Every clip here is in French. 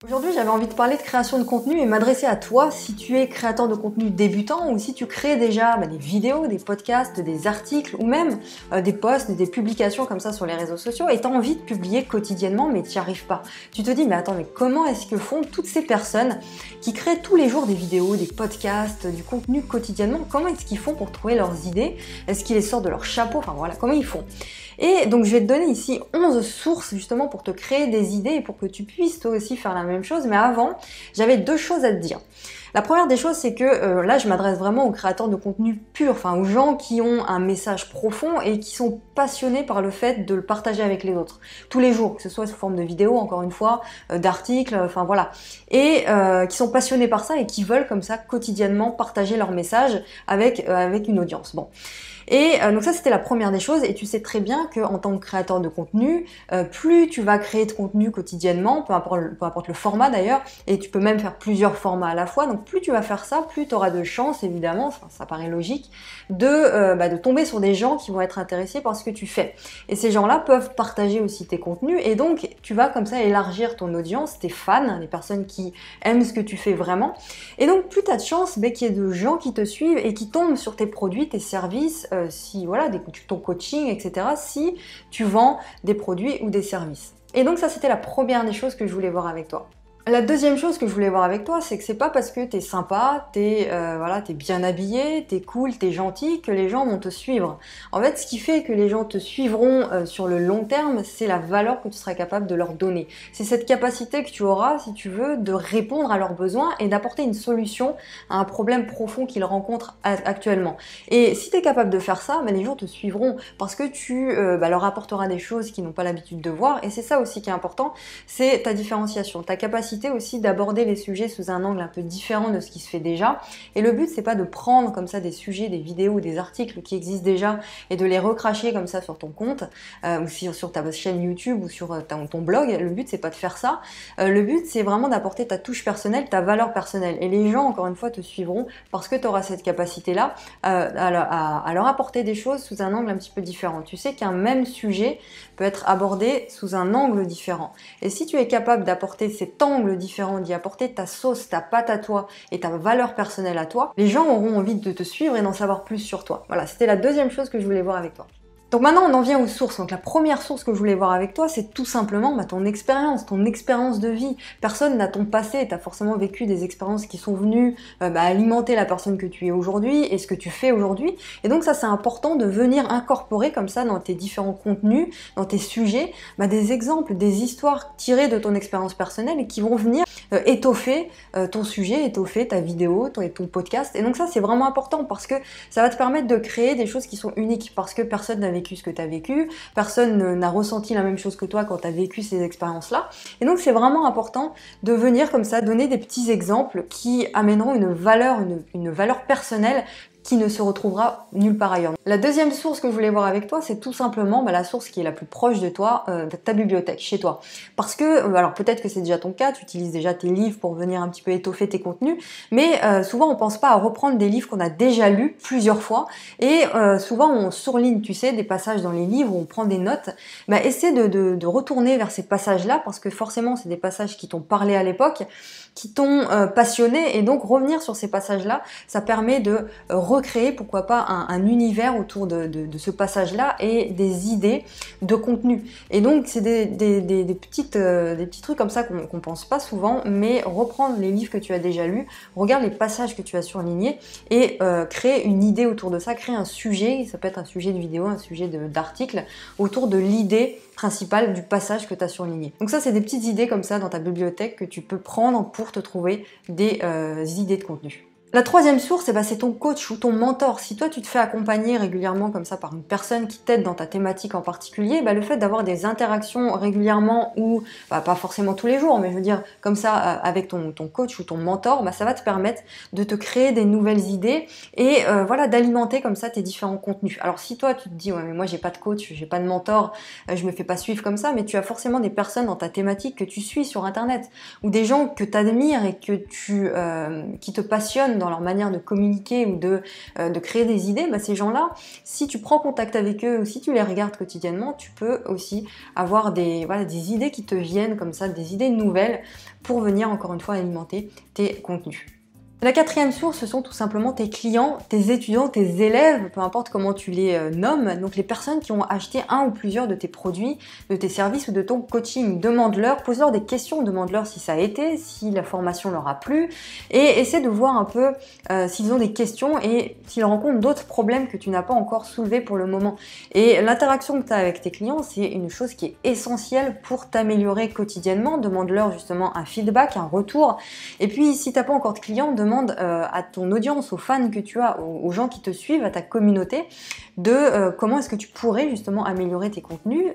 Aujourd'hui, j'avais envie de parler de création de contenu et m'adresser à toi si tu es créateur de contenu débutant ou si tu crées déjà des vidéos, des podcasts, des articles ou même des posts, des publications comme ça sur les réseaux sociaux et tu as envie de publier quotidiennement mais tu n'y arrives pas. Tu te dis mais attends, mais comment est-ce que font toutes ces personnes qui créent tous les jours des vidéos, des podcasts, du contenu quotidiennement? Comment est-ce qu'ils font pour trouver leurs idées? Est-ce qu'ils les sortent de leur chapeau? Enfin voilà, comment ils font? Et donc je vais te donner ici 11 sources justement pour te créer des idées et pour que tu puisses toi aussi faire la même chose. Mais avant, j'avais deux choses à te dire. La première des choses, c'est que là, je m'adresse vraiment aux créateurs de contenu pur, enfin aux gens qui ont un message profond et qui sont passionnés par le fait de le partager avec les autres tous les jours, que ce soit sous forme de vidéo, encore une fois, d'articles, enfin voilà, et qui sont passionnés par ça et qui veulent comme ça quotidiennement partager leur message avec une audience. Bon. Et donc ça, c'était la première des choses. Et tu sais très bien qu'en tant que créateur de contenu, plus tu vas créer de contenu quotidiennement, peu importe le format d'ailleurs, et tu peux même faire plusieurs formats à la fois. Donc plus tu vas faire ça, plus tu auras de chances, évidemment, enfin, ça paraît logique, de tomber sur des gens qui vont être intéressés par ce que tu fais. Et ces gens-là peuvent partager aussi tes contenus. Et donc, tu vas comme ça élargir ton audience, tes fans, les personnes qui aiment ce que tu fais vraiment. Et donc, plus tu as de chances qu'il y ait de gens qui te suivent et qui tombent sur tes produits, tes services, si voilà, ton coaching, etc., si tu vends des produits ou des services. Et donc ça, c'était la première des choses que je voulais voir avec toi. La deuxième chose que je voulais voir avec toi, c'est que c'est pas parce que t'es sympa, t'es bien habillé, t'es cool, t'es gentil, que les gens vont te suivre. En fait, ce qui fait que les gens te suivront sur le long terme, c'est la valeur que tu seras capable de leur donner. C'est cette capacité que tu auras, si tu veux, de répondre à leurs besoins et d'apporter une solution à un problème profond qu'ils rencontrent actuellement. Et si tu es capable de faire ça, les gens te suivront parce que tu leur apporteras des choses qu'ils n'ont pas l'habitude de voir. Et c'est ça aussi qui est important, c'est ta différenciation, ta capacité aussi d'aborder les sujets sous un angle un peu différent de ce qui se fait déjà. Et le but, c'est pas de prendre comme ça des sujets, des vidéos ou des articles qui existent déjà et de les recracher comme ça sur ton compte ou sur ta chaîne YouTube ou sur ton blog. Le but, c'est pas de faire ça. Le but, c'est vraiment d'apporter ta touche personnelle, ta valeur personnelle. Et les gens, encore une fois, te suivront parce que tu auras cette capacité-là à leur apporter des choses sous un angle un petit peu différent. Tu sais qu'un même sujet peut être abordé sous un angle différent. Et si tu es capable d'apporter cet angle différent, d'y apporter ta sauce, ta patte à toi et ta valeur personnelle à toi, les gens auront envie de te suivre et d'en savoir plus sur toi. Voilà, c'était la deuxième chose que je voulais voir avec toi. Donc maintenant, on en vient aux sources. Donc la première source que je voulais voir avec toi, c'est tout simplement ton expérience de vie. Personne n'a ton passé, tu as forcément vécu des expériences qui sont venues alimenter la personne que tu es aujourd'hui et ce que tu fais aujourd'hui. Et donc ça, c'est important de venir incorporer comme ça dans tes différents contenus, dans tes sujets, des exemples, des histoires tirées de ton expérience personnelle et qui vont venir étoffer ton sujet, étoffer ta vidéo, ton podcast. Et donc ça, c'est vraiment important parce que ça va te permettre de créer des choses qui sont uniques parce que personne n'a vécu ce que tu as vécu, personne n'a ressenti la même chose que toi quand tu as vécu ces expériences-là. Et donc c'est vraiment important de venir comme ça donner des petits exemples qui amèneront une valeur personnelle qui ne se retrouvera nulle part ailleurs. La deuxième source que je voulais voir avec toi, c'est tout simplement la source qui est la plus proche de toi, ta bibliothèque, chez toi. Parce que, alors peut-être que c'est déjà ton cas, tu utilises déjà tes livres pour venir un petit peu étoffer tes contenus, mais souvent on pense pas à reprendre des livres qu'on a déjà lus plusieurs fois, et souvent on surligne, tu sais, des passages dans les livres où on prend des notes. Essaie de retourner vers ces passages-là, parce que forcément c'est des passages qui t'ont parlé à l'époque, qui t'ont passionné, et donc revenir sur ces passages-là, ça permet de recréer, pourquoi pas, un univers autour de ce passage-là et des idées de contenu. Et donc, c'est des petits trucs comme ça qu'on pense pas souvent, mais reprendre les livres que tu as déjà lus, regarde les passages que tu as surlignés et créer une idée autour de ça, créer un sujet, ça peut être un sujet de vidéo, un sujet d'article, autour de l'idée principale du passage que tu as surligné. Donc ça, c'est des petites idées comme ça dans ta bibliothèque que tu peux prendre pour te trouver des idées de contenu. La troisième source, c'est ton coach ou ton mentor. Si toi, tu te fais accompagner régulièrement comme ça par une personne qui t'aide dans ta thématique en particulier, le fait d'avoir des interactions régulièrement ou pas forcément tous les jours, mais je veux dire comme ça avec ton coach ou ton mentor, ça va te permettre de te créer des nouvelles idées et d'alimenter comme ça tes différents contenus. Alors si toi, tu te dis, ouais, mais moi, j'ai pas de coach, j'ai pas de mentor, je me fais pas suivre comme ça, mais tu as forcément des personnes dans ta thématique que tu suis sur Internet ou des gens que tu admires et que qui te passionnent dans leur manière de communiquer ou de créer des idées, bah, ces gens-là, si tu prends contact avec eux ou si tu les regardes quotidiennement, tu peux aussi avoir des idées qui te viennent comme ça, des idées nouvelles pour venir encore une fois alimenter tes contenus. La quatrième source, ce sont tout simplement tes clients, tes étudiants, tes élèves, peu importe comment tu les nommes, donc les personnes qui ont acheté un ou plusieurs de tes produits, de tes services ou de ton coaching. Demande-leur, pose-leur des questions, demande-leur si ça a été, si la formation leur a plu, et essaie de voir un peu s'ils ont des questions et s'ils rencontrent d'autres problèmes que tu n'as pas encore soulevés pour le moment. Et l'interaction que tu as avec tes clients, c'est une chose qui est essentielle pour t'améliorer quotidiennement. Demande-leur justement un feedback, un retour, et puis si tu n'as pas encore de clients, demande à ton audience, aux fans que tu as, aux gens qui te suivent, à ta communauté, de comment est-ce que tu pourrais justement améliorer tes contenus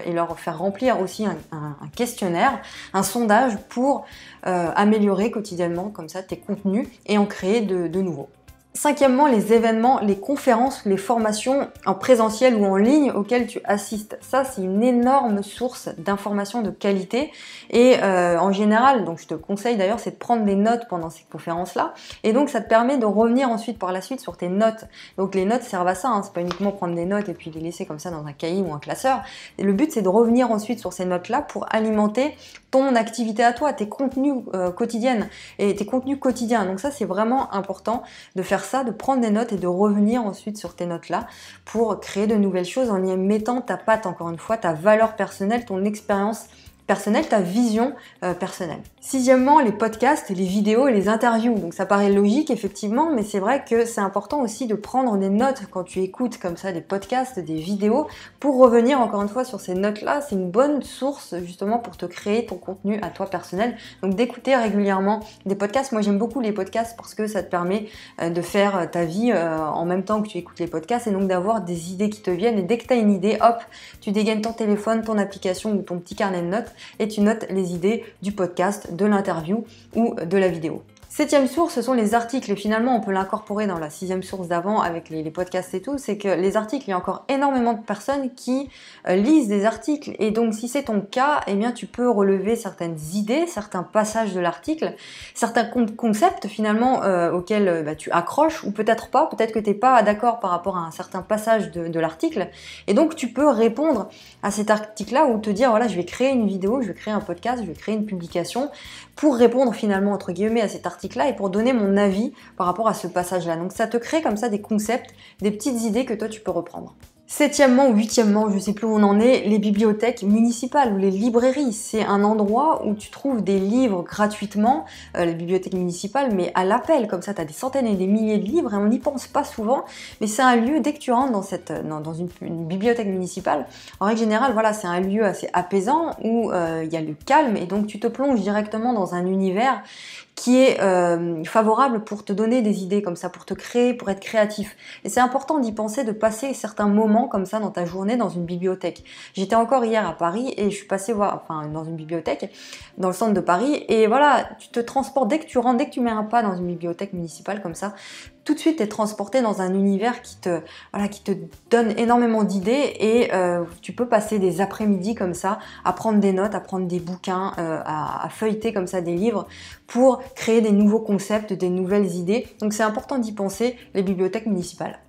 et leur faire remplir aussi un questionnaire, un sondage pour améliorer quotidiennement comme ça tes contenus et en créer de nouveaux. Cinquièmement, les événements, les conférences, les formations en présentiel ou en ligne auxquelles tu assistes. Ça, c'est une énorme source d'informations de qualité et en général, donc je te conseille d'ailleurs, c'est de prendre des notes pendant ces conférences-là et donc ça te permet de revenir ensuite par la suite sur tes notes. Donc les notes servent à ça, hein. C'est pas uniquement prendre des notes et puis les laisser comme ça dans un cahier ou un classeur. Et le but, c'est de revenir ensuite sur ces notes-là pour alimenter ton activité à toi, tes contenus quotidiens et tes contenus quotidiens. Donc ça, c'est vraiment important de faire ça, de prendre des notes et de revenir ensuite sur tes notes-là pour créer de nouvelles choses en y mettant ta patte, encore une fois, ta valeur personnelle, ton expérience personnelle, ta vision personnelle. Sixièmement, les podcasts, les vidéos et les interviews. Donc ça paraît logique effectivement, mais c'est vrai que c'est important aussi de prendre des notes quand tu écoutes comme ça des podcasts, des vidéos, pour revenir encore une fois sur ces notes-là. C'est une bonne source justement pour te créer ton contenu à toi personnel. Donc d'écouter régulièrement des podcasts. Moi j'aime beaucoup les podcasts parce que ça te permet de faire ta vie en même temps que tu écoutes les podcasts et donc d'avoir des idées qui te viennent. Et dès que tu as une idée, hop, tu dégaines ton téléphone, ton application ou ton petit carnet de notes et tu notes les idées du podcast, de l'interview ou de la vidéo. Septième source, ce sont les articles. Et finalement, on peut l'incorporer dans la sixième source d'avant avec les podcasts et tout. C'est que les articles, il y a encore énormément de personnes qui lisent des articles. Et donc, si c'est ton cas, eh bien, tu peux relever certaines idées, certains passages de l'article, certains concepts finalement auxquels tu accroches ou peut-être pas. Peut-être que tu n'es pas d'accord par rapport à un certain passage de l'article. Et donc, tu peux répondre à cet article-là ou te dire, voilà, je vais créer une vidéo, je vais créer un podcast, je vais créer une publication pour répondre finalement, entre guillemets, à cet article-là et pour donner mon avis par rapport à ce passage-là. Donc ça te crée comme ça des concepts, des petites idées que toi tu peux reprendre. Septièmement ou huitièmement, je ne sais plus où on en est, les bibliothèques municipales ou les librairies. C'est un endroit où tu trouves des livres gratuitement, les bibliothèques municipales, mais à l'appel, comme ça tu as des centaines et des milliers de livres et on n'y pense pas souvent, mais c'est un lieu, dès que tu rentres dans une bibliothèque municipale, en règle générale, voilà, c'est un lieu assez apaisant où il y a le calme et donc tu te plonges directement dans un univers qui est favorable pour te donner des idées comme ça, pour te créer, pour être créatif. Et c'est important d'y penser, de passer certains moments comme ça dans ta journée dans une bibliothèque. J'étais encore hier à Paris et je suis passée voir, dans une bibliothèque, dans le centre de Paris, et voilà, tu te transportes, dès que tu rentres, dès que tu mets un pas dans une bibliothèque municipale comme ça, tout de suite tu es transporté dans un univers qui te donne énormément d'idées et tu peux passer des après-midi comme ça à prendre des notes, à prendre des bouquins, à feuilleter comme ça des livres pour créer des nouveaux concepts, des nouvelles idées. Donc c'est important d'y penser, les bibliothèques municipales.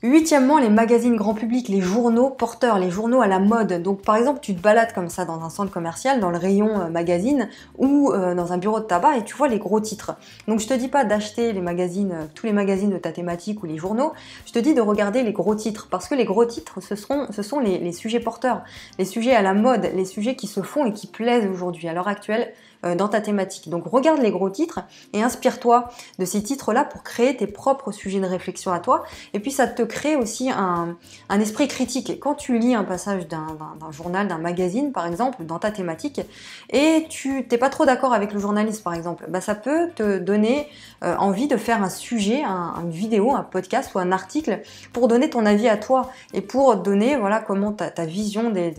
Huitièmement, les magazines grand public, les journaux porteurs, les journaux à la mode. Donc par exemple, tu te balades comme ça dans un centre commercial, dans le rayon magazine ou dans un bureau de tabac et tu vois les gros titres. Donc je te dis pas d'acheter les magazines, tous les magazines de ta thématique ou les journaux, je te dis de regarder les gros titres parce que les gros titres, ce sont les sujets porteurs, les sujets à la mode, les sujets qui se font et qui plaisent aujourd'hui, à l'heure actuelle, dans ta thématique. Donc regarde les gros titres et inspire-toi de ces titres-là pour créer tes propres sujets de réflexion à toi. Et puis ça te crée aussi un esprit critique. Et quand tu lis un passage d'un journal, d'un magazine par exemple, dans ta thématique, et tu n'es pas trop d'accord avec le journaliste par exemple, bah, ça peut te donner envie de faire un sujet, une vidéo, un podcast ou un article pour donner ton avis à toi et pour donner voilà comment ta vision de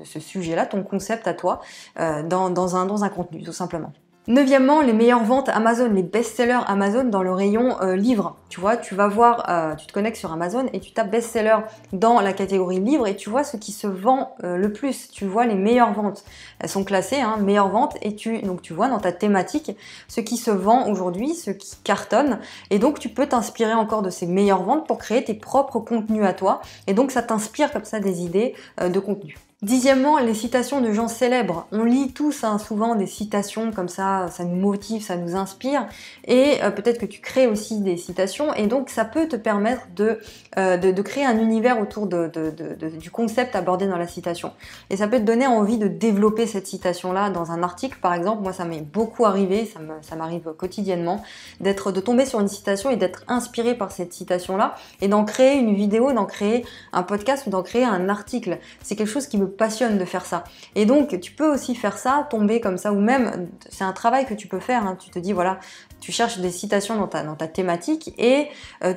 ce sujet-là, ton concept à toi dans un contenu tout simplement. Neuvièmement, les meilleures ventes Amazon, les best-sellers Amazon dans le rayon livres. Tu vois, tu vas voir, tu te connectes sur Amazon et tu tapes best-seller dans la catégorie livres et tu vois ce qui se vend le plus. Tu vois les meilleures ventes. Elles sont classées, hein, meilleures ventes, et donc tu vois dans ta thématique ce qui se vend aujourd'hui, ce qui cartonne. Et donc tu peux t'inspirer encore de ces meilleures ventes pour créer tes propres contenus à toi. Et donc ça t'inspire comme ça des idées de contenu. Dixièmement, les citations de gens célèbres. On lit tous souvent des citations comme ça nous motive, ça nous inspire, et peut-être que tu crées aussi des citations, et donc ça peut te permettre de créer un univers autour du concept abordé dans la citation. Et ça peut te donner envie de développer cette citation-là dans un article, par exemple. Moi, ça m'est beaucoup arrivé, ça m'arrive quotidiennement, de tomber sur une citation et d'être inspiré par cette citation-là, et d'en créer une vidéo, d'en créer un podcast ou d'en créer un article. C'est quelque chose qui me passionne de faire ça. Et donc, tu peux aussi faire ça, tomber comme ça, ou même, c'est un travail que tu peux faire, hein. Tu te dis, voilà, tu cherches des citations dans ta thématique et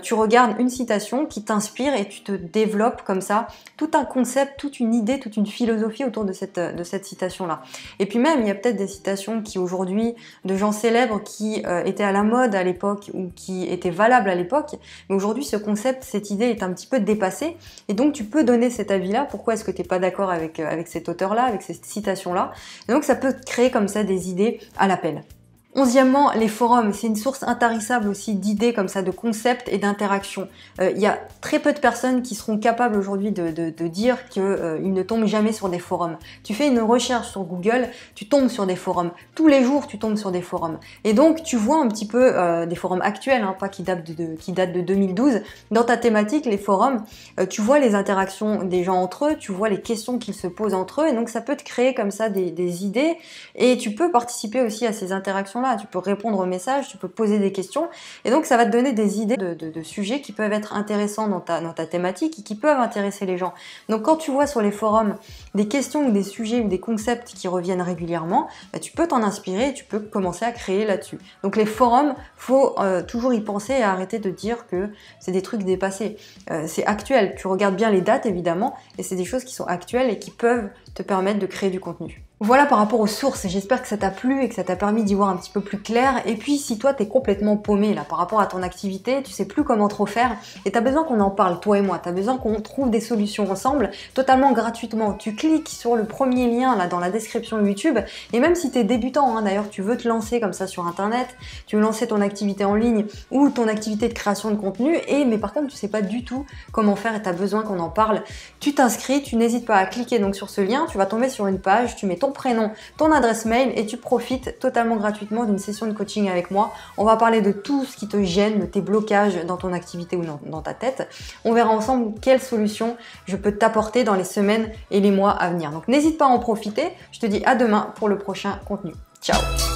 tu regardes une citation qui t'inspire et tu te développes comme ça tout un concept, toute une idée, toute une philosophie autour de cette citation-là. Et puis même, il y a peut-être des citations qui aujourd'hui, de gens célèbres qui étaient à la mode à l'époque ou qui étaient valables à l'époque, mais aujourd'hui, ce concept, cette idée est un petit peu dépassée, et donc tu peux donner cet avis-là. Pourquoi est-ce que tu n'es pas d'accord avec cet auteur-là, avec cette citation-là? Et donc ça peut créer comme ça des idées à l'appel. Onzièmement, les forums, c'est une source intarissable aussi d'idées comme ça, de concepts et d'interactions. Il y a très peu de personnes qui seront capables aujourd'hui de dire qu'ils ne tombent jamais sur des forums. Tu fais une recherche sur Google, tu tombes sur des forums. Tous les jours, tu tombes sur des forums. Et donc, tu vois un petit peu des forums actuels, hein, pas qui datent de 2012. Dans ta thématique, les forums, tu vois les interactions des gens entre eux, tu vois les questions qu'ils se posent entre eux. Et donc, ça peut te créer comme ça des idées. Et tu peux participer aussi à ces interactions. Tu peux répondre aux messages, tu peux poser des questions, et donc ça va te donner des idées de sujets qui peuvent être intéressants dans ta thématique et qui peuvent intéresser les gens. Donc quand tu vois sur les forums des questions ou des sujets ou des concepts qui reviennent régulièrement, tu peux t'en inspirer et tu peux commencer à créer là-dessus. Donc les forums, faut toujours y penser et arrêter de dire que c'est des trucs dépassés. C'est actuel, tu regardes bien les dates évidemment, et c'est des choses qui sont actuelles et qui peuvent te permettre de créer du contenu. Voilà par rapport aux sources, j'espère que ça t'a plu et que ça t'a permis d'y voir un petit peu plus clair. Et puis si toi t'es complètement paumé là par rapport à ton activité, tu sais plus comment trop faire et t'as besoin qu'on en parle, toi et moi, t'as besoin qu'on trouve des solutions ensemble, totalement gratuitement. Tu cliques sur le premier lien là dans la description YouTube, et même si t'es débutant, hein, d'ailleurs tu veux te lancer comme ça sur internet, tu veux lancer ton activité en ligne ou ton activité de création de contenu, mais par contre tu sais pas du tout comment faire et t'as besoin qu'on en parle, tu t'inscris, tu n'hésites pas à cliquer donc sur ce lien, tu vas tomber sur une page, tu mets ton prénom, ton adresse mail et tu profites totalement gratuitement d'une session de coaching avec moi. On va parler de tout ce qui te gêne, de tes blocages dans ton activité ou dans ta tête. On verra ensemble quelles solutions je peux t'apporter dans les semaines et les mois à venir. Donc n'hésite pas à en profiter. Je te dis à demain pour le prochain contenu. Ciao!